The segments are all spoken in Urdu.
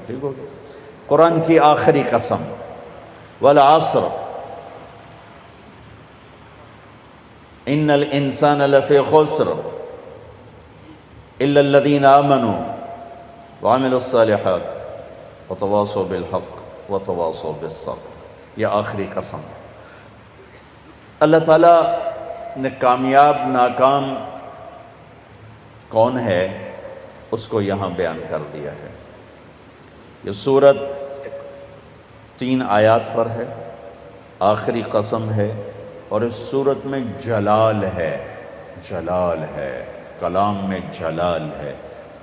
ٹھیک ہو گیا۔ قرآن کی آخری قسم، والعصر ان الانسان لفی خسر الا الذین آمنوا وعملوا الصالحات وتواصوا بالحق وتواصوا بالصبر۔ یہ آخری قسم۔ اللہ تعالیٰ نے کامیاب ناکام کون ہے اس کو یہاں بیان کر دیا ہے۔ یہ سورت 3 آیات پر ہے، آخری قسم ہے، اور اس سورت میں جلال ہے، جلال ہے، کلام میں جلال ہے۔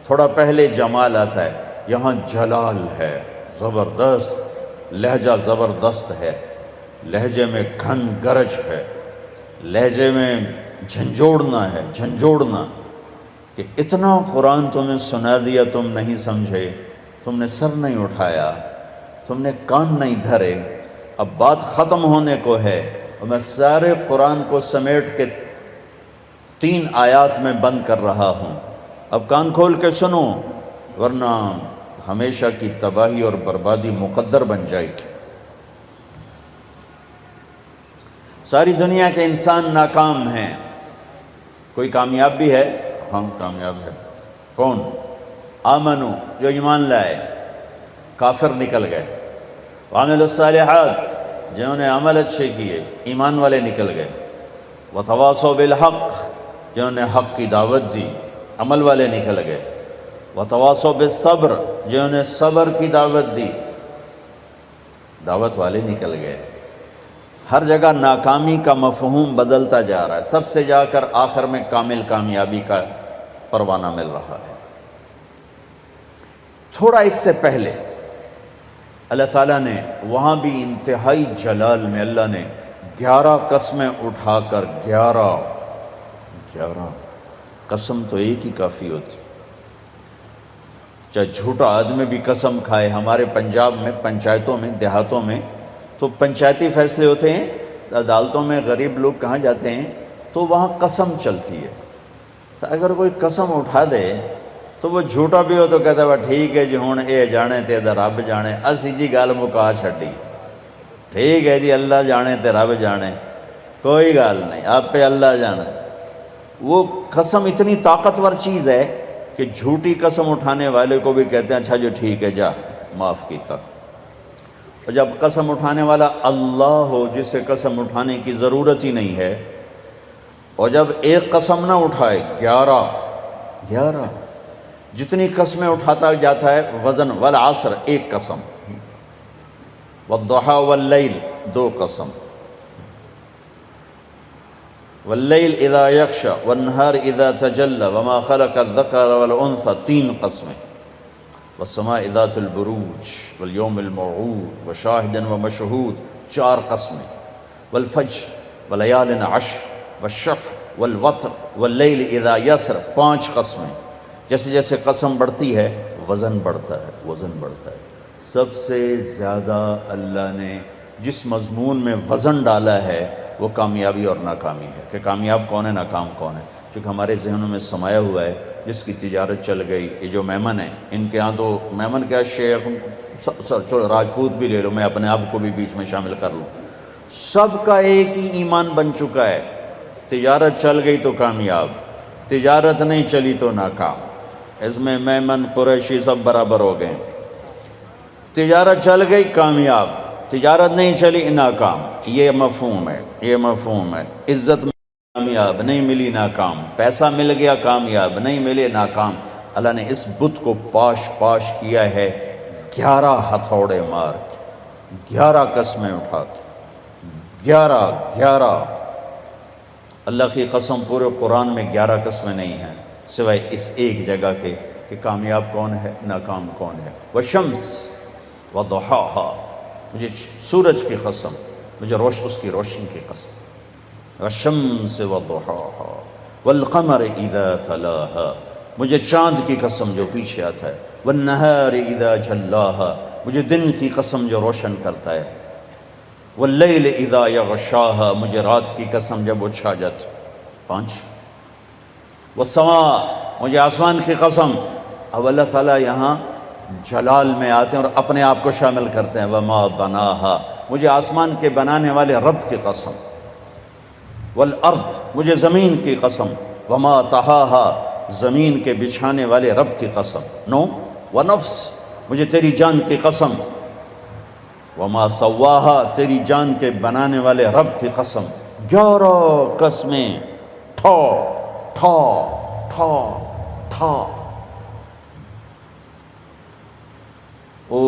تھوڑا پہلے جمال آتا ہے، یہاں جلال ہے، زبردست لہجہ، زبردست ہے، لہجے میں گھن گرج ہے، لہجے میں جھنجھوڑنا ہے، جھنجھوڑنا، کہ اتنا قرآن تمہیں سنا دیا تم نہیں سمجھے، تم نے سر نہیں اٹھایا، تم نے کان نہیں دھرے، اب بات ختم ہونے کو ہے، اور میں سارے قرآن کو سمیٹ کے 3 آیات میں بند کر رہا ہوں۔ اب کان کھول کے سنو، ورنہ ہمیشہ کی تباہی اور بربادی مقدر بن جائے گی۔ ساری دنیا کے انسان ناکام ہیں، کوئی کامیاب بھی ہے؟ ہاں کامیاب ہے۔ کون؟ آمنو، جو ایمان لائے، کافر نکل گئے، وعملوا الصالحات، جنہوں نے عمل اچھے کیے، ایمان والے نکل گئے، وتواصوا بالحق، جنہوں نے حق کی دعوت دی، عمل والے نکل گئے، وتواصوا بالصبر، جنہوں نے صبر کی دعوت دی، دعوت والے نکل گئے۔ ہر جگہ ناکامی کا مفہوم بدلتا جا رہا ہے، سب سے جا کر آخر میں کامل کامیابی کا پروانہ مل رہا ہے۔ تھوڑا اس سے پہلے اللہ تعالیٰ نے وہاں بھی انتہائی جلال میں اللہ نے 11 قسمیں اٹھا کر 11 قسم تو ایک ہی کافی ہوتی، چاہے جھوٹا آدمی بھی قسم کھائے۔ ہمارے پنجاب میں پنچایتوں میں دیہاتوں میں تو پنچایتی فیصلے ہوتے ہیں، عدالتوں میں غریب لوگ کہاں جاتے ہیں تو وہاں قسم چلتی ہے۔ اگر کوئی قسم اٹھا دے تو وہ جھوٹا بھی ہو تو کہتا ہے وہ ٹھیک ہے جی ہوں اے جانے تے رب جانے، اسی جی گل مکا چھڈی، ٹھیک ہے جی اللہ جانے تے رب جانے، کوئی گل نہیں، آپ پہ اللہ جانے۔ وہ قسم اتنی طاقتور چیز ہے کہ جھوٹی قسم اٹھانے والے کو بھی کہتے ہیں اچھا جی ٹھیک ہے جا معاف کیتا۔ اور جب قسم اٹھانے والا اللہ ہو جسے قسم اٹھانے کی ضرورت ہی نہیں ہے، اور جب ایک قسم نہ اٹھائے 11 جتنی قسمیں اٹھاتا جاتا ہے وزن، والعصر ایک قسم، والضحى واللیل 2 قسم، واللیل اذا یغشی والنہار اذا تجلی وما خلق الذکر والانثى 3 قسمیں، والسماء ذات البروج والیوم الموعود وشاہد ومشہود 4 قسمیں، والفجر ولیال عشر والشفع والوتر واللیل اذا یسر 5 قسمیں۔ جیسے جیسے قسم بڑھتی ہے وزن بڑھتا ہے، وزن بڑھتا ہے۔ سب سے زیادہ اللہ نے جس مضمون میں وزن ڈالا ہے وہ کامیابی اور ناکامی ہے، کہ کامیاب کون ہے، ناکام کون ہے، چونکہ ہمارے ذہنوں میں سمایا ہوا ہے جس کی تجارت چل گئی۔ یہ جو میمن ہیں، ان کے ہاں تو میمن کیا، شیخ، چلو راجپوت بھی لے لو، میں اپنے آپ کو بھی بیچ میں شامل کر لوں، سب کا ایک ہی ایمان بن چکا ہے، تجارت چل گئی تو کامیاب، تجارت نہیں چلی تو ناکام۔ اس میں میمن قریشی سب برابر ہو گئے، تجارت چل گئی کامیاب، تجارت نہیں چلی ناکام۔ یہ مفہوم ہے، یہ مفہوم ہے۔ عزت کامیاب نہیں ملی ناکام، پیسہ مل گیا کامیاب نہیں ملے ناکام۔ اللہ نے اس بت کو پاش کیا ہے 11 ہتھوڑے مار کے، 11 قسمیں اٹھا کے، 11 اللہ کی قسم پورے قرآن میں 11 قسمیں نہیں ہیں سوائے اس ایک جگہ کے کہ کامیاب کون ہے، ناکام کون ہے۔ والشمس وضحاها، مجھے سورج کی قسم، مجھے اس کی روشنی کی قسم، والشمس وضحاها والقمر اذا تلاها، مجھے چاند کی قسم جو پیچھے آتا ہے، والنہار اذا جلاها، مجھے دن کی قسم جو روشن کرتا ہے، واللیل اذا یغشاها، مجھے رات کی قسم جب وہ چھا جاتی۔ 5۔ والسماء، مجھے آسمان کی قسم۔ اب اللہ تعالیٰ یہاں جلال میں آتے ہیں اور اپنے آپ کو شامل کرتے ہیں. وما بناہا، مجھے آسمان کے بنانے والے رب کی قسم. والارض، مجھے زمین کی قسم. وما طحاہا، زمین کے بچھانے والے رب کی قسم. نو، ونفس، مجھے تیری جان کی قسم. وما سواہا، تیری جان کے بنانے والے رب کی قسم. 11 قسمیں، ٹھا ٹھا ٹھا ٹھا. او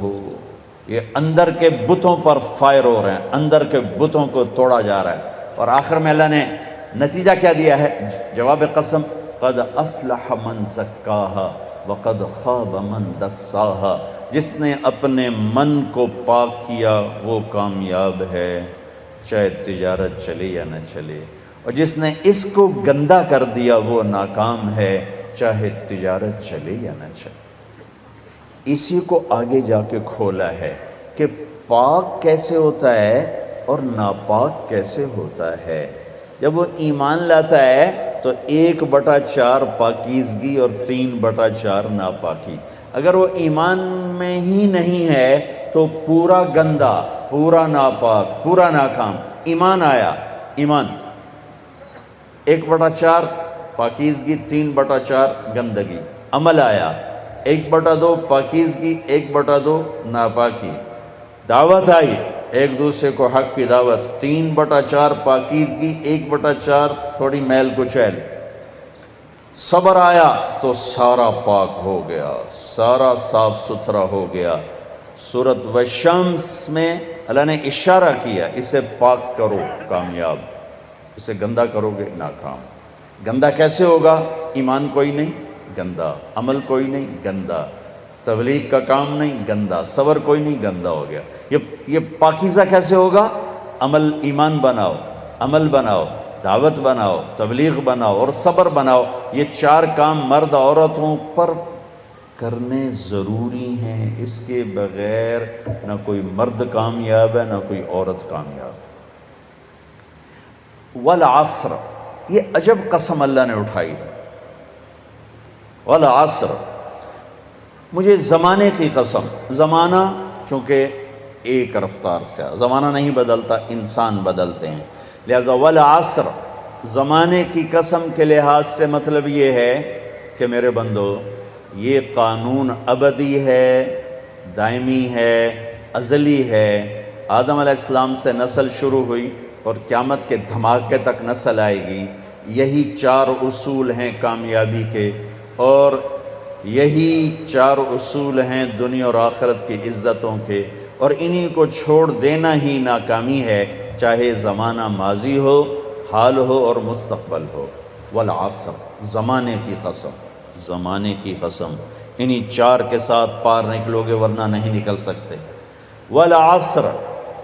ہو، یہ اندر کے بتوں پر فائر ہو رہے ہیں، اندر کے بتوں کو توڑا جا رہا ہے. اور آخر میں اللہ نے نتیجہ کیا دیا ہے؟ جواب قسم، قد افلح من زکاہا وقد خاب من دساہا. جس نے اپنے من کو پاک کیا وہ کامیاب ہے، چاہے تجارت چلے یا نہ چلے. اور جس نے اس کو گندا کر دیا وہ ناکام ہے، چاہے تجارت چلے یا نہ چلے. اسی کو آگے جا کے کھولا ہے کہ پاک کیسے ہوتا ہے اور ناپاک کیسے ہوتا ہے. جب وہ ایمان لاتا ہے تو 1/4 پاکیزگی اور 3/4 ناپاکی. اگر وہ ایمان میں ہی نہیں ہے تو پورا گندا، پورا ناپاک، پورا ناکام. ایمان آیا، ایمان 1/4 پاکیزگی، 3/4 گندگی. عمل آیا 1/2 پاکیزگی، 1/2 ناپاکی. دعوت آئی ایک دوسرے کو حق کی دعوت، 3/4 پاکیزگی، 1/4 تھوڑی میل کچیل. صبر آیا تو سارا پاک ہو گیا، سارا صاف ستھرا ہو گیا. سورۃ والشمس میں اللہ نے اشارہ کیا، اسے پاک کرو کامیاب، اسے گندا کرو گے ناکام. گندا کیسے ہوگا؟ ایمان کوئی نہیں، گندا. عمل کوئی نہیں، گندا. تبلیغ کا کام نہیں، گندا. صبر کوئی نہیں، گندا ہو گیا. یہ پاکیزہ کیسے ہوگا؟ عمل، ایمان بناؤ، عمل بناؤ، دعوت بناؤ، تبلیغ بناؤ اور صبر بناؤ. یہ 4 کام مرد عورتوں پر کرنے ضروری ہیں. اس کے بغیر نہ کوئی مرد کامیاب ہے، نہ کوئی عورت کامیاب. والعصر، یہ عجب قسم اللہ نے اٹھائی. والعصر، مجھے زمانے کی قسم. زمانہ چونکہ ایک رفتار سے، زمانہ نہیں بدلتا، انسان بدلتے ہیں. لہذا والعصر، زمانے کی قسم کے لحاظ سے مطلب یہ ہے کہ میرے بندو، یہ قانون ابدی ہے، دائمی ہے، ازلی ہے. آدم علیہ السلام سے نسل شروع ہوئی اور قیامت کے دھماکے تک نسل آئے گی. یہی 4 اصول ہیں کامیابی کے، اور یہی 4 اصول ہیں دنیا اور آخرت کی عزتوں کے. اور انہی کو چھوڑ دینا ہی ناکامی ہے، چاہے زمانہ ماضی ہو، حال ہو اور مستقبل ہو. والعصر، زمانے کی قسم، زمانے کی قسم. انہی 4 کے ساتھ پار نکلو گے ورنہ نہیں نکل سکتے. والعصر،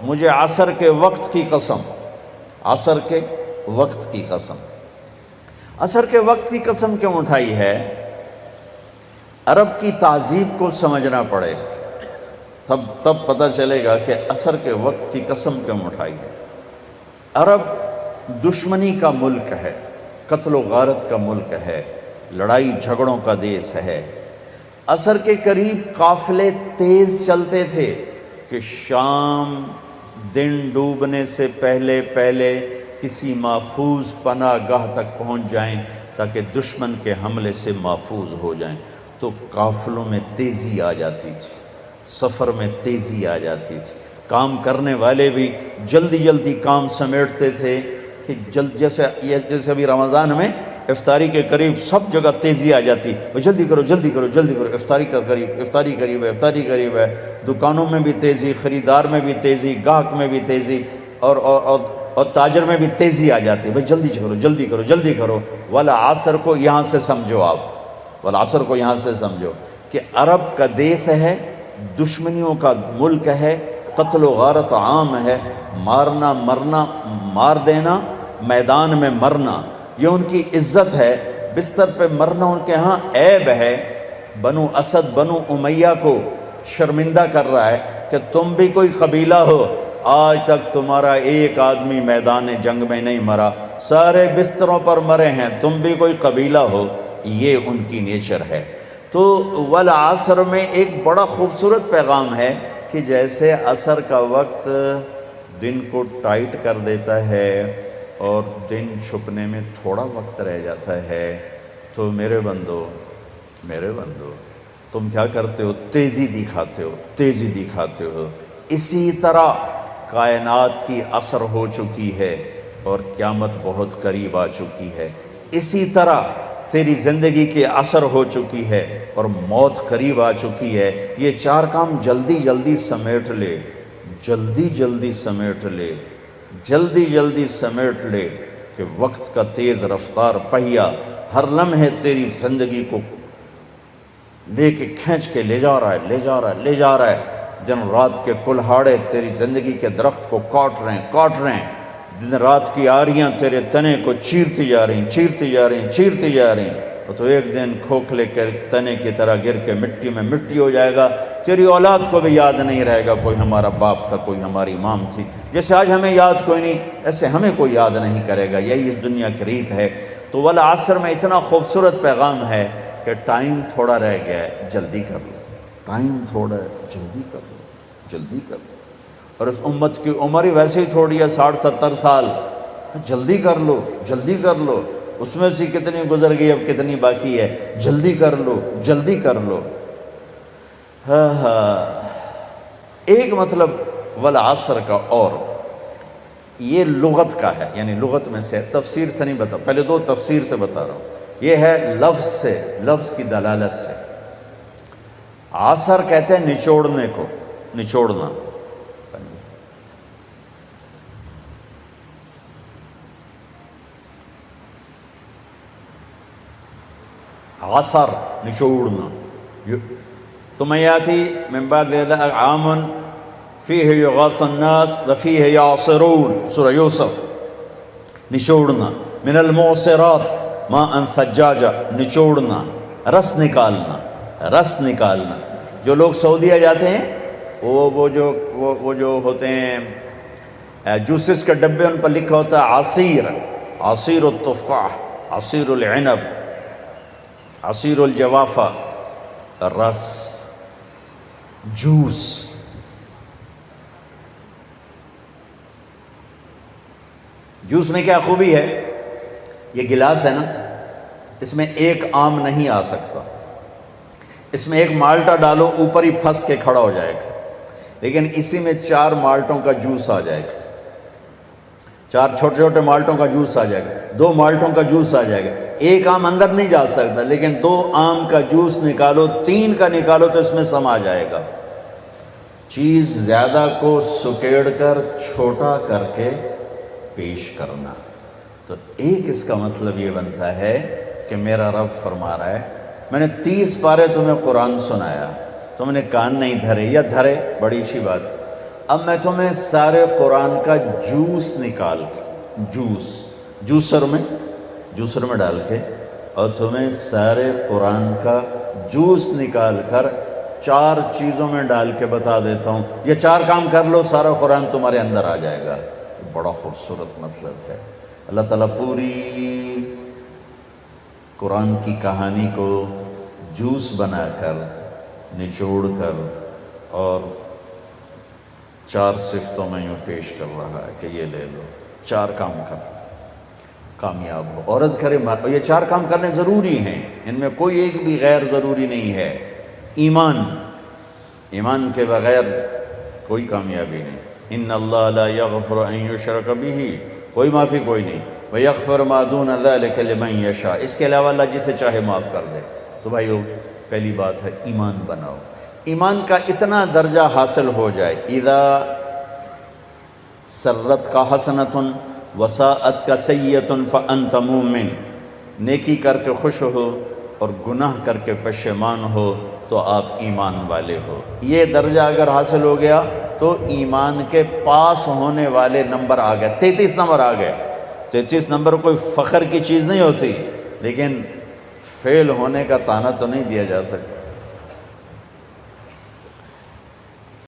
مجھے عصر کے وقت کی قسم. عصر کے وقت کی قسم. عصر کے وقت کی قسم کیوں اٹھائی ہے؟ عرب کی تہذیب کو سمجھنا پڑے، تب پتہ چلے گا کہ عصر کے وقت کی قسم کیوں اٹھائی ہے. عرب دشمنی کا ملک ہے، قتل و غارت کا ملک ہے، لڑائی جھگڑوں کا دیس ہے. عصر کے قریب قافلے تیز چلتے تھے کہ شام دن ڈوبنے سے پہلے کسی محفوظ پناہ گاہ تک پہنچ جائیں تاکہ دشمن کے حملے سے محفوظ ہو جائیں. تو قافلوں میں تیزی آ جاتی تھی، سفر میں تیزی آ جاتی تھی. کام کرنے والے بھی جلدی کام سمیٹتے تھے کہ جیسے ابھی رمضان میں افطاری کے قریب سب جگہ تیزی آ جاتی. جلدی کرو، افطاری قریب ہے. دکانوں میں بھی تیزی، خریدار میں بھی تیزی، گاہک میں بھی تیزی، اور تاجر میں بھی تیزی آ جاتی. جلدی کرو. والعصر کو یہاں سے سمجھو آپ، والعصر کو یہاں سے سمجھو کہ عرب کا دیس ہے، دشمنیوں کا ملک ہے، قتل و غارت عام ہے، مارنا مرنا، مار دینا، میدان میں مرنا، یہ ان کی عزت ہے. بستر پہ مرنا ان کے ہاں عیب ہے. بنو اسد، بنو امیہ کو شرمندہ کر رہا ہے کہ تم بھی کوئی قبیلہ ہو، آج تک تمہارا ایک آدمی میدان جنگ میں نہیں مرا، سارے بستروں پر مرے ہیں، تم بھی کوئی قبیلہ ہو. یہ ان کی نیچر ہے. تو والعصر میں ایک بڑا خوبصورت پیغام ہے کہ جیسے عصر کا وقت دن کو ٹائٹ کر دیتا ہے اور دن چھپنے میں تھوڑا وقت رہ جاتا ہے، تو میرے بندو تم کیا کرتے ہو؟ تیزی دکھاتے ہو۔ اسی طرح کائنات کی عصر ہو چکی ہے اور قیامت بہت قریب آ چکی ہے، اسی طرح تیری زندگی کی عصر ہو چکی ہے اور موت قریب آ چکی ہے۔ یہ چار کام جلدی جلدی سمیٹ لے کہ وقت کا تیز رفتار پہیہ ہر لمحے تیری زندگی کو لے کے کھینچ کے لے جا رہا ہے۔ دن رات کے کلہاڑے تیری زندگی کے درخت کو کاٹ رہے ہیں، دن رات کی آریاں تیرے تنے کو چیرتی جا رہی ہیں، تو ایک دن کھوکھلے کے تنے کی طرح گر کے مٹی میں مٹی ہو جائے گا۔ تیری اولاد کو بھی یاد نہیں رہے گا کوئی ہمارا باپ تھا، کوئی ہماری مام تھی۔ جیسے آج ہمیں یاد کوئی نہیں، ایسے ہمیں کوئی یاد نہیں کرے گا۔ یہی اس دنیا کی ریت ہے۔ تو والعصر میں اتنا خوبصورت پیغام ہے کہ ٹائم تھوڑا رہ گیا ہے، جلدی کر لو۔ جلدی کر لو۔ اور اس امت کی عمر ہی ویسے ہی تھوڑی ہے، 60-70 سال۔ جلدی کر لو۔ اس میں سے کتنی گزر گئی، اب کتنی باقی ہے؟ جلدی کر لو۔ ایک مطلب والعصر کا، اور یہ لغت کا ہے، یعنی لغت میں سے، تفسیر سے نہیں بتا، پہلے دو تفسیر سے بتا رہا ہوں۔ یہ ہے لفظ سے، لفظ کی دلالت سے۔ عصر کہتے ہیں نچوڑنے کو، نچوڑنا۔ عصر نچوڑنا۔ ثم یاتی من بعد ذلك عام فیہ یغاث الناس وفیہ یعصرون، سورہ یوسف۔ نچوڑنا۔ من المعصرات ماء ثجاجا، نچوڑنا، رس نکالنا۔ جو لوگ سعودیہ جاتے ہیں وہ جو ہوتے ہیں جوسز کے ڈبے، ان پر لکھا ہوتا ہے عصیر التفاح، عصیر العنب، عصیر الجوافہ، رس، جوس۔ جوس میں کیا خوبی ہے؟ یہ گلاس ہے نا، اس میں ایک آم نہیں آ سکتا، اس میں ایک مالٹا ڈالو اوپر ہی پھنس کے کھڑا ہو جائے گا، لیکن اسی میں 4 مالٹوں کا جوس آ جائے گا، 4 چھوٹے چھوٹے مالٹوں کا جوس آ جائے گا، 2 مالٹوں کا جوس آ جائے گا۔ ایک آم اندر نہیں جا سکتا، لیکن 2 آم کا جوس نکالو، 3 کا نکالو تو اس میں سما جائے گا۔ چیز زیادہ کو سکیڑ کر چھوٹا کر کے پیش کرنا، تو ایک اس کا مطلب یہ بنتا ہے کہ میرا رب فرما رہا ہے میں نے 30 پارے تمہیں قرآن سنایا، تم نے کان نہیں دھرے، یا دھرے بڑی اچھی بات ہے، اب میں تمہیں سارے قرآن کا جوس نکال کے، جوسر میں ڈال کے، اور تمہیں سارے قرآن کا جوس نکال کر 4 چیزوں میں ڈال کے بتا دیتا ہوں، یہ 4 کام کر لو، سارا قرآن تمہارے اندر آ جائے گا۔ بڑا خوبصورت مطلب ہے۔ اللہ تعالیٰ پوری قرآن کی کہانی کو جوس بنا کر، نچوڑ کر، اور 4 صفتوں میں یوں پیش کر رہا ہے کہ یہ لے لو، 4 کام کر، کامیاب ہو۔ عورت کرے، یہ 4 کام کرنے ضروری ہیں، ان میں کوئی ایک بھی غیر ضروری نہیں ہے۔ ایمان کے بغیر کوئی کامیابی نہیں۔ ان اللہ لا یغفر ان یشرک بہ، کوئی معافی کوئی نہیں، ویغفر ما دون ذلک لمن یشاء، اس کے علاوہ اللہ جسے چاہے معاف کر دے۔ تو بھائیو، پہلی بات ہے ایمان بناؤ۔ ایمان کا اتنا درجہ حاصل ہو جائے، اذا سرت کا حسنۃ وساءت کا سیئۃ فانت مومن، نیکی کر کے خوش ہو اور گناہ کر کے پشیمان ہو تو آپ ایمان والے ہو۔ یہ درجہ اگر حاصل ہو گیا تو ایمان کے پاس ہونے والے نمبر آ گئے، 33 نمبر آ گئے۔ 33 نمبر کوئی فخر کی چیز نہیں ہوتی، لیکن فیل ہونے کا طعنہ تو نہیں دیا جا سکتا۔